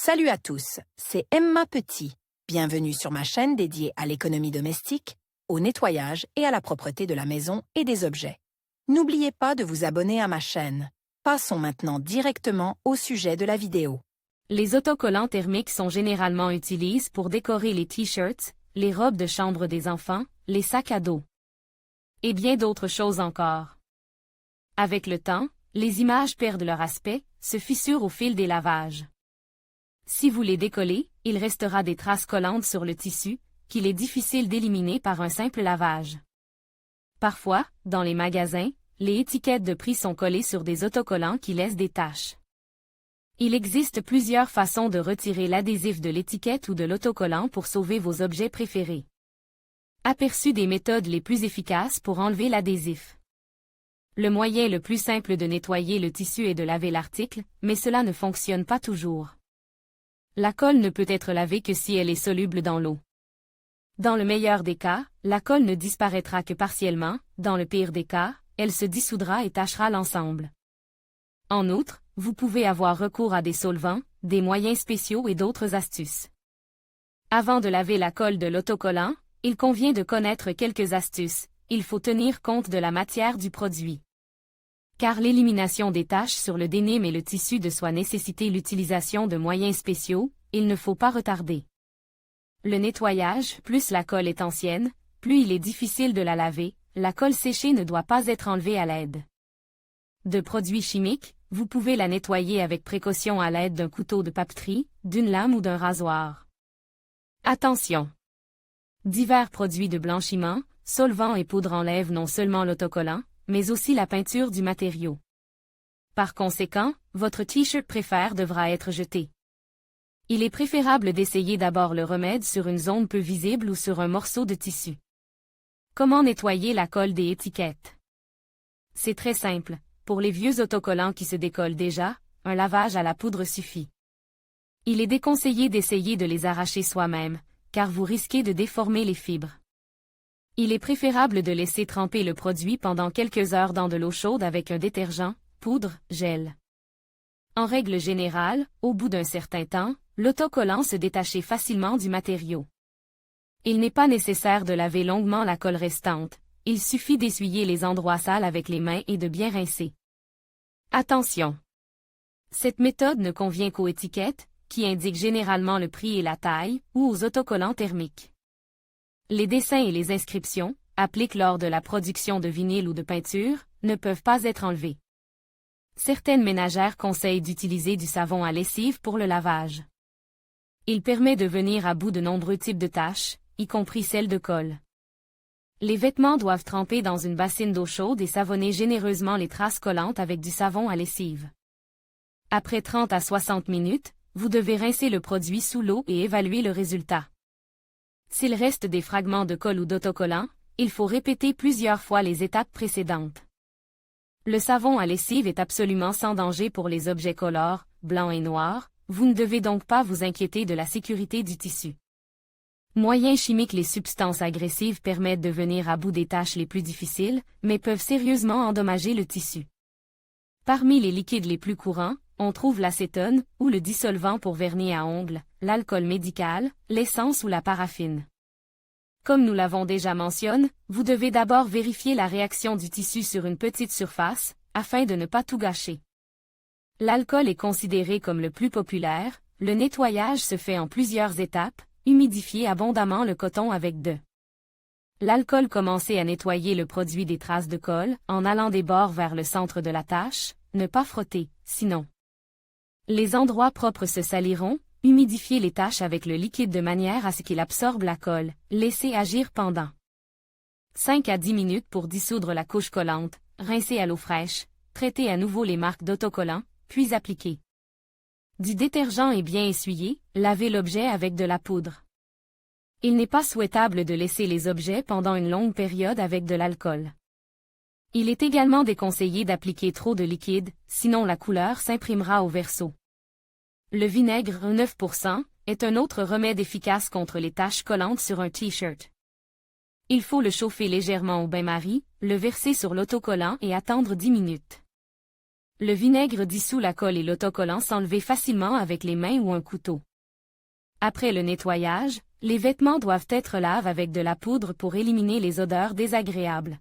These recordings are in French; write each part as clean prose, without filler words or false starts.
Salut à tous, c'est Emma Petit. Bienvenue sur ma chaîne dédiée à l'économie domestique, au nettoyage et à la propreté de la maison et des objets. N'oubliez pas de vous abonner à ma chaîne. Passons maintenant directement au sujet de la vidéo. Les autocollants thermiques sont généralement utilisés pour décorer les t-shirts, les robes de chambre des enfants, les sacs à dos. Et bien d'autres choses encore. Avec le temps, les images perdent leur aspect, se fissurent au fil des lavages. Si vous les décollez, il restera des traces collantes sur le tissu, qu'il est difficile d'éliminer par un simple lavage. Parfois, dans les magasins, les étiquettes de prix sont collées sur des autocollants qui laissent des taches. Il existe plusieurs façons de retirer l'adhésif de l'étiquette ou de l'autocollant pour sauver vos objets préférés. Aperçu des méthodes les plus efficaces pour enlever l'adhésif. Le moyen le plus simple de nettoyer le tissu est de laver l'article, mais cela ne fonctionne pas toujours. La colle ne peut être lavée que si elle est soluble dans l'eau. Dans le meilleur des cas, la colle ne disparaîtra que partiellement, dans le pire des cas, elle se dissoudra et tachera l'ensemble. En outre, vous pouvez avoir recours à des solvants, des moyens spéciaux et d'autres astuces. Avant de laver la colle de l'autocollant, il convient de connaître quelques astuces. Il faut tenir compte de la matière du produit. Car l'élimination des taches sur le dénime et le tissu de soie nécessite l'utilisation de moyens spéciaux, il ne faut pas retarder. Le nettoyage, plus la colle est ancienne, plus il est difficile de la laver, la colle séchée ne doit pas être enlevée à l'aide de produits chimiques, vous pouvez la nettoyer avec précaution à l'aide d'un couteau de papeterie, d'une lame ou d'un rasoir. Attention! Divers produits de blanchiment, solvants et poudres enlèvent non seulement l'autocollant, mais aussi la peinture du matériau. Par conséquent, votre t-shirt préféré devra être jeté. Il est préférable d'essayer d'abord le remède sur une zone peu visible ou sur un morceau de tissu. Comment nettoyer la colle des étiquettes? C'est très simple. Pour les vieux autocollants qui se décollent déjà, un lavage à la poudre suffit. Il est déconseillé d'essayer de les arracher soi-même, car vous risquez de déformer les fibres. Il est préférable de laisser tremper le produit pendant quelques heures dans de l'eau chaude avec un détergent, poudre, gel. En règle générale, au bout d'un certain temps, l'autocollant se détachait facilement du matériau. Il n'est pas nécessaire de laver longuement la colle restante, il suffit d'essuyer les endroits sales avec les mains et de bien rincer. Attention! Cette méthode ne convient qu'aux étiquettes, qui indiquent généralement le prix et la taille, ou aux autocollants thermiques. Les dessins et les inscriptions, appliqués lors de la production de vinyle ou de peinture, ne peuvent pas être enlevés. Certaines ménagères conseillent d'utiliser du savon à lessive pour le lavage. Il permet de venir à bout de nombreux types de taches, y compris celles de colle. Les vêtements doivent tremper dans une bassine d'eau chaude et savonner généreusement les traces collantes avec du savon à lessive. Après 30 à 60 minutes, vous devez rincer le produit sous l'eau et évaluer le résultat. S'il reste des fragments de colle ou d'autocollant, il faut répéter plusieurs fois les étapes précédentes. Le savon à lessive est absolument sans danger pour les objets colores, blancs et noirs, vous ne devez donc pas vous inquiéter de la sécurité du tissu. Moyens chimiques. Les substances agressives permettent de venir à bout des tâches les plus difficiles, mais peuvent sérieusement endommager le tissu. Parmi les liquides les plus courants, on trouve l'acétone, ou le dissolvant pour vernis à ongles, l'alcool médical, l'essence ou la paraffine. Comme nous l'avons déjà mentionné, vous devez d'abord vérifier la réaction du tissu sur une petite surface, afin de ne pas tout gâcher. L'alcool est considéré comme le plus populaire, le nettoyage se fait en plusieurs étapes. Humidifiez abondamment le coton avec de l'alcool. Commencez à nettoyer le produit des traces de colle, en allant des bords vers le centre de la tache, ne pas frotter, sinon les endroits propres se saliront. Humidifiez les taches avec le liquide de manière à ce qu'il absorbe la colle, laissez agir pendant 5 à 10 minutes pour dissoudre la couche collante, rincez à l'eau fraîche, traitez à nouveau les marques d'autocollants, puis appliquez du détergent et bien essuyé, lavez l'objet avec de la poudre. Il n'est pas souhaitable de laisser les objets pendant une longue période avec de l'alcool. Il est également déconseillé d'appliquer trop de liquide, sinon la couleur s'imprimera au verso. Le vinaigre 9% est un autre remède efficace contre les taches collantes sur un t-shirt. Il faut le chauffer légèrement au bain-marie, le verser sur l'autocollant et attendre 10 minutes. Le vinaigre dissout la colle et l'autocollant s'enlever facilement avec les mains ou un couteau. Après le nettoyage, les vêtements doivent être lavés avec de la poudre pour éliminer les odeurs désagréables.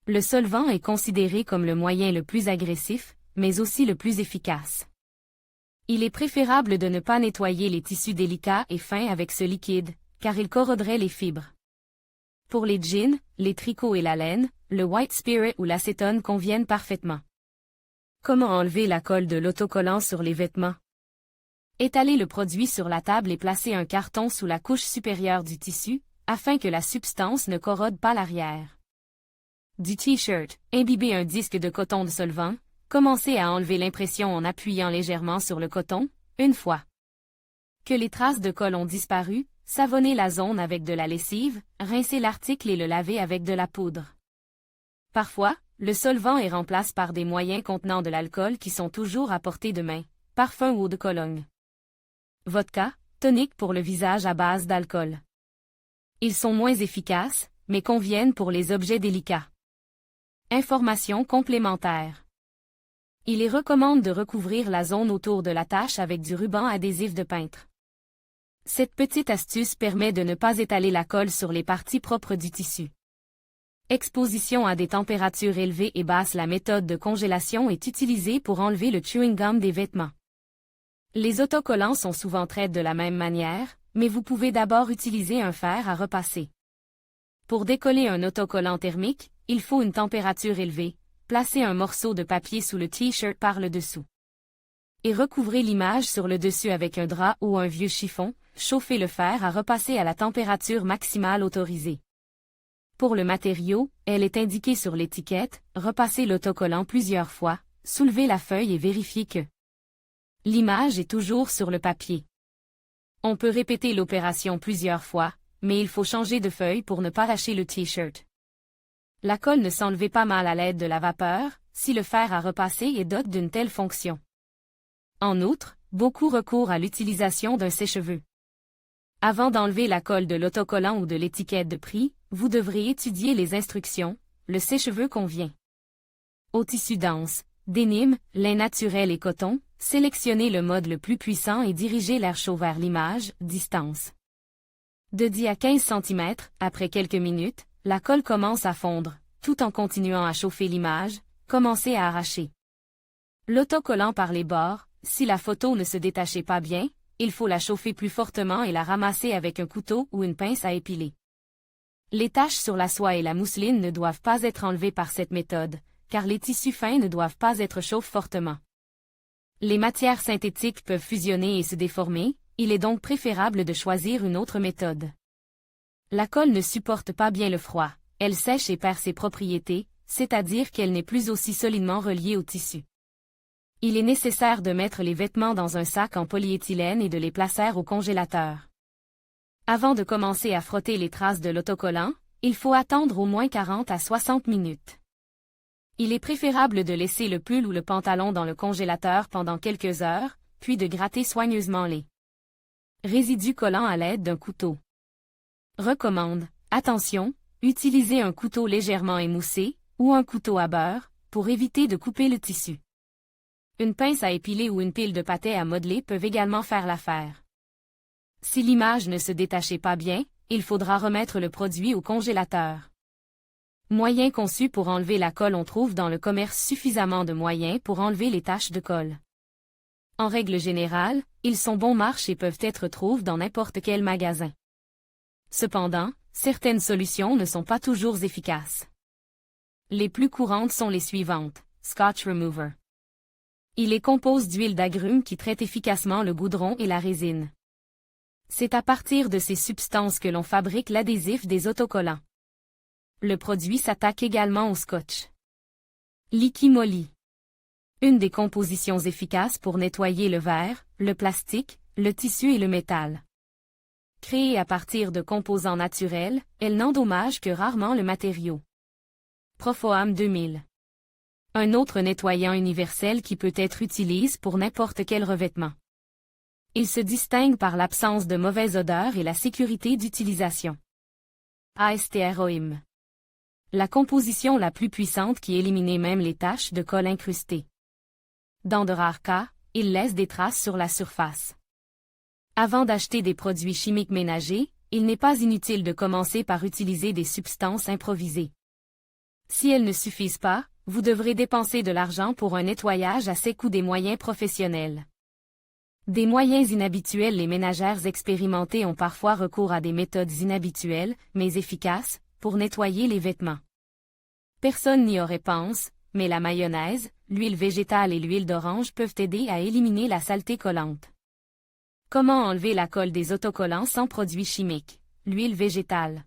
Le solvant est considéré comme le moyen le plus agressif, mais aussi le plus efficace. Il est préférable de ne pas nettoyer les tissus délicats et fins avec ce liquide, car il corroderait les fibres. Pour les jeans, les tricots et la laine, le White Spirit ou l'acétone conviennent parfaitement. Comment enlever la colle de l'autocollant sur les vêtements? Étalez le produit sur la table et placez un carton sous la couche supérieure du tissu, afin que la substance ne corrode pas l'arrière. Du t-shirt, imbibez un disque de coton de solvant, commencez à enlever l'impression en appuyant légèrement sur le coton, une fois que les traces de colle ont disparu, savonnez la zone avec de la lessive, rincez l'article et le lavez avec de la poudre. Parfois, le solvant est remplacé par des moyens contenant de l'alcool qui sont toujours à portée de main, parfum ou eau de Cologne. Vodka, tonique pour le visage à base d'alcool. Ils sont moins efficaces, mais conviennent pour les objets délicats. Informations complémentaires. Il est recommande de recouvrir la zone autour de la tache avec du ruban adhésif de peintre. Cette petite astuce permet de ne pas étaler la colle sur les parties propres du tissu. Exposition à des températures élevées et basses. La méthode de congélation est utilisée pour enlever le chewing gum des vêtements. Les autocollants sont souvent traités de la même manière, mais vous pouvez d'abord utiliser un fer à repasser. Pour décoller un autocollant thermique, il faut une température élevée. Placez un morceau de papier sous le t-shirt par le dessous. Et recouvrez l'image sur le dessus avec un drap ou un vieux chiffon. Chauffez le fer à repasser à la température maximale autorisée. Pour le matériau, elle est indiquée sur l'étiquette. Repassez l'autocollant plusieurs fois, soulevez la feuille et vérifiez que l'image est toujours sur le papier. On peut répéter l'opération plusieurs fois, mais il faut changer de feuille pour ne pas lâcher le t-shirt. La colle ne s'enlève pas mal à l'aide de la vapeur, si le fer à repasser est doté d'une telle fonction. En outre, beaucoup recourent à l'utilisation d'un sèche-cheveux. Avant d'enlever la colle de l'autocollant ou de l'étiquette de prix, vous devrez étudier les instructions. Le sèche-cheveux convient au tissu dense, dénime, lin naturel et coton. Sélectionnez le mode le plus puissant et dirigez l'air chaud vers l'image, distance de 10 à 15 cm. Après quelques minutes, la colle commence à fondre. Tout en continuant à chauffer l'image, commencez à arracher l'autocollant par les bords. Si la photo ne se détachait pas bien, il faut la chauffer plus fortement et la ramasser avec un couteau ou une pince à épiler. Les taches sur la soie et la mousseline ne doivent pas être enlevées par cette méthode, car les tissus fins ne doivent pas être chauffés fortement. Les matières synthétiques peuvent fusionner et se déformer, il est donc préférable de choisir une autre méthode. La colle ne supporte pas bien le froid, elle sèche et perd ses propriétés, c'est-à-dire qu'elle n'est plus aussi solidement reliée au tissu. Il est nécessaire de mettre les vêtements dans un sac en polyéthylène et de les placer au congélateur. Avant de commencer à frotter les traces de l'autocollant, il faut attendre au moins 40 à 60 minutes. Il est préférable de laisser le pull ou le pantalon dans le congélateur pendant quelques heures, puis de gratter soigneusement les résidus collants à l'aide d'un couteau. Recommande, attention, utilisez un couteau légèrement émoussé, ou un couteau à beurre, pour éviter de couper le tissu. Une pince à épiler ou une pile de pâté à modeler peuvent également faire l'affaire. Si l'image ne se détachait pas bien, il faudra remettre le produit au congélateur. Moyen conçu pour enlever la colle. On trouve dans le commerce suffisamment de moyens pour enlever les taches de colle. En règle générale, ils sont bon marché et peuvent être trouvés dans n'importe quel magasin. Cependant, certaines solutions ne sont pas toujours efficaces. Les plus courantes sont les suivantes. Scotch Remover. Il est composé d'huile d'agrumes qui traite efficacement le goudron et la résine. C'est à partir de ces substances que l'on fabrique l'adhésif des autocollants. Le produit s'attaque également au scotch. Liquimoli. Une des compositions efficaces pour nettoyer le verre, le plastique, le tissu et le métal. Créée à partir de composants naturels, elle n'endommage que rarement le matériau. Profoam 2000. Un autre nettoyant universel qui peut être utilisé pour n'importe quel revêtement. Il se distingue par l'absence de mauvaise odeur et la sécurité d'utilisation. ASTROIM. La composition la plus puissante qui élimine même les taches de colle incrustées. dans de rares cas, ils laissent des traces sur la surface. Avant d'acheter des produits chimiques ménagers, il n'est pas inutile de commencer par utiliser des substances improvisées. Si elles ne suffisent pas, vous devrez dépenser de l'argent pour un nettoyage à sec ou des moyens professionnels. Des moyens inhabituels. Les ménagères expérimentées ont parfois recours à des méthodes inhabituelles, mais efficaces, pour nettoyer les vêtements. Personne n'y aurait pensé, mais la mayonnaise, l'huile végétale et l'huile d'orange peuvent aider à éliminer la saleté collante. Comment enlever la colle des autocollants sans produits chimiques? L'huile végétale.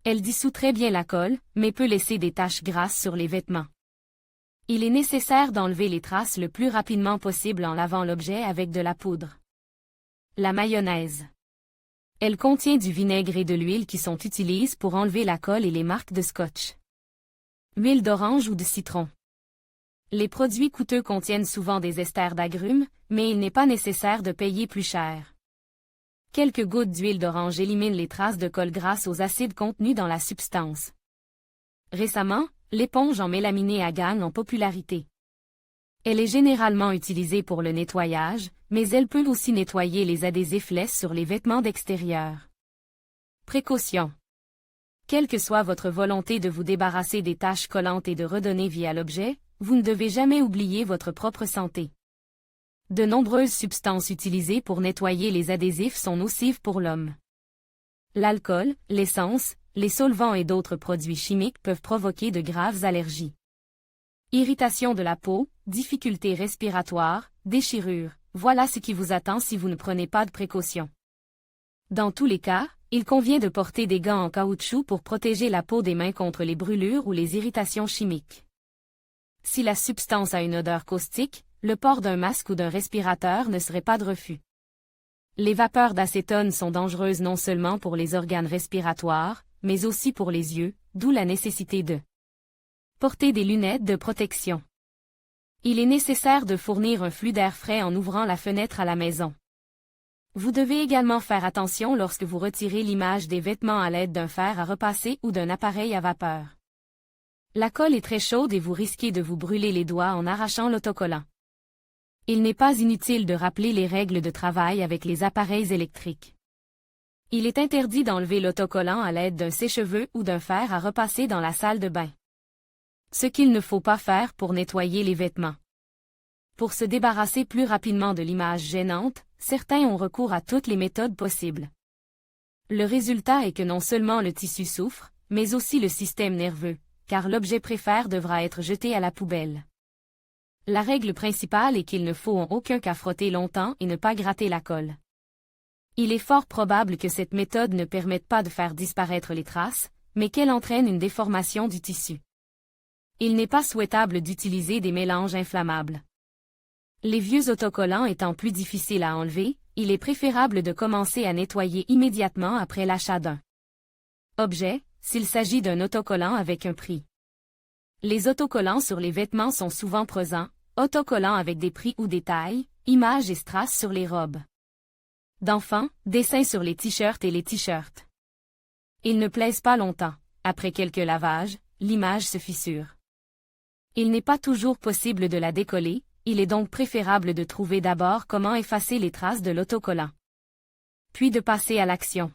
Elle dissout très bien la colle, mais peut laisser des taches grasses sur les vêtements. Il est nécessaire d'enlever les traces le plus rapidement possible en lavant l'objet avec de la poudre. La mayonnaise. Elle contient du vinaigre et de l'huile qui sont utilisés pour enlever la colle et les marques de scotch. Huile d'orange ou de citron. Les produits coûteux contiennent souvent des esters d'agrumes, mais il n'est pas nécessaire de payer plus cher. Quelques gouttes d'huile d'orange éliminent les traces de colle grâce aux acides contenus dans la substance. Récemment, l'éponge en mélaminé a gagné en popularité. Elle est généralement utilisée pour le nettoyage, mais elle peut aussi nettoyer les adhésifs laissés sur les vêtements d'extérieur. Précaution. Quelle que soit votre volonté de vous débarrasser des taches collantes et de redonner vie à l'objet, vous ne devez jamais oublier votre propre santé. De nombreuses substances utilisées pour nettoyer les adhésifs sont nocives pour l'homme. L'alcool, l'essence, les solvants et d'autres produits chimiques peuvent provoquer de graves allergies. Irritation de la peau, difficultés respiratoires, déchirures, voilà ce qui vous attend si vous ne prenez pas de précautions. Dans tous les cas, il convient de porter des gants en caoutchouc pour protéger la peau des mains contre les brûlures ou les irritations chimiques. Si la substance a une odeur caustique, le port d'un masque ou d'un respirateur ne serait pas de refus. Les vapeurs d'acétone sont dangereuses non seulement pour les organes respiratoires, mais aussi pour les yeux, d'où la nécessité de porter des lunettes de protection. Il est nécessaire de fournir un flux d'air frais en ouvrant la fenêtre à la maison. Vous devez également faire attention lorsque vous retirez l'image des vêtements à l'aide d'un fer à repasser ou d'un appareil à vapeur. La colle est très chaude et vous risquez de vous brûler les doigts en arrachant l'autocollant. Il n'est pas inutile de rappeler les règles de travail avec les appareils électriques. Il est interdit d'enlever l'autocollant à l'aide d'un sèche-cheveux ou d'un fer à repasser dans la salle de bain. Ce qu'il ne faut pas faire pour nettoyer les vêtements. Pour se débarrasser plus rapidement de l'image gênante, certains ont recours à toutes les méthodes possibles. Le résultat est que non seulement le tissu souffre, mais aussi le système nerveux, car l'objet préféré devra être jeté à la poubelle. La règle principale est qu'il ne faut en aucun cas frotter longtemps et ne pas gratter la colle. Il est fort probable que cette méthode ne permette pas de faire disparaître les traces, mais qu'elle entraîne une déformation du tissu. Il n'est pas souhaitable d'utiliser des mélanges inflammables. Les vieux autocollants étant plus difficiles à enlever, il est préférable de commencer à nettoyer immédiatement après l'achat d'un objet, s'il s'agit d'un autocollant avec un prix. Les autocollants sur les vêtements sont souvent présents, autocollants avec des prix ou des tailles, images et strass sur les robes d'enfants, dessins sur les t-shirts et les t-shirts. Ils ne plaisent pas longtemps. Après quelques lavages, l'image se fissure. Il n'est pas toujours possible de la décoller, il est donc préférable de trouver d'abord comment effacer les traces de l'autocollant. Puis de passer à l'action.